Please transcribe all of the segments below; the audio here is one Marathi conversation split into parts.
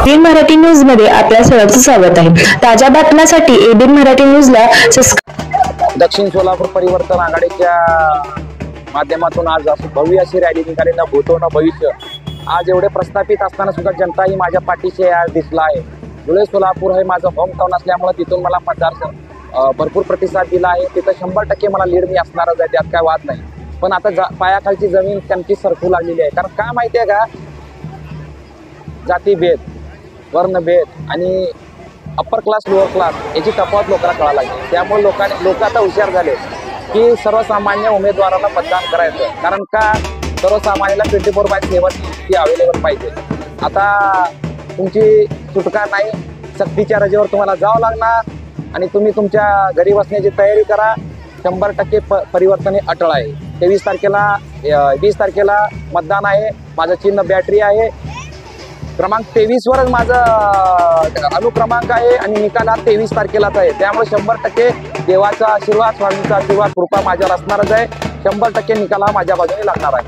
एबीएन मराठी न्यूज मध्ये आपल्या सर्वांचं स्वागत आहे। ताज्या बातम्यांसाठी एबीएन मराठी न्यूजला दक्षिण सोलापूर परिवर्तन आघाडीच्या माध्यमातून आज भव्य अशी रॅली निघाली ना भूतो ना भविष्य। आज एवढे प्रस्थापित असताना सुद्धा जनता ही माझ्या पाठीशी आज दिसला आहे। धुळे सोलापूर हे माझं होम टाउन असल्यामुळे तिथून मला मतदार भरपूर प्रतिसाद दिला आहे। तिथं 100% मला लीड मी असणारच आहे, त्यात काय वाद नाही। पण आता पायाखालची जमीन त्यांची सरकू लागलेली आहे। कारण काय माहिती आहे का, जातीभेद, वर्णभेद आणि अप्पर क्लास लोअर क्लास याची तफावत लोकांना कळायला लागली। त्यामुळे लोक आता हुशार झाले की सर्वसामान्य उमेदवाराला मतदान करायचं। कारण का, सर्वसामान्याला 24/7 ती अवेलेबल पाहिजे। आता तुमची सुटका नाही, सक्तीच्या रजेवर तुम्हाला जावं लागणार आणि तुम्ही तुमच्या घरी बसण्याची तयारी करा। 100% परिवर्तन हे अटळ आहे। 20 तारखेला मतदान आहे। माझं चिन्ह बॅटरी आहे। क्रमांक 23 वरच माझा अनुक्रमांक आहे आणि निकाल हा 23 तारखेलाच आहे। त्यामुळे 100% देवाचा आशीर्वाद, स्वामींचा आशीर्वाद, कृपा माझ्यावर असणारच आहे। 100% निकाल हा माझ्या बाजूने लागणार आहे।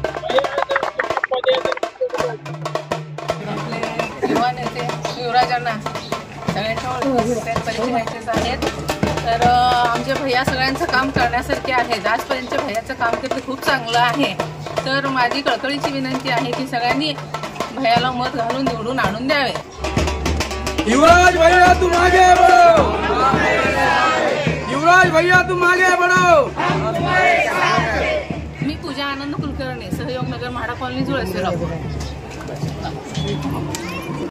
युवा नेते युवराजांना आहेत, तर आमचे भैया सगळ्यांचं काम करण्यासारखे आहेत। आजपर्यंत भैयाचं काम ते खूप चांगलं आहे। तर माझी कळकळीची विनंती आहे की सगळ्यांनी भैयाला मत घालून निवडून आणून द्यावे। युवराज भैया तुम आगे बढ़ो, युवराज भैया तुम आगे बढ़ो। मी पूजा आनंद कुलकर्णी, सहयोग नगर, म्हाडा कॉलनी, धुळे सोलापूर।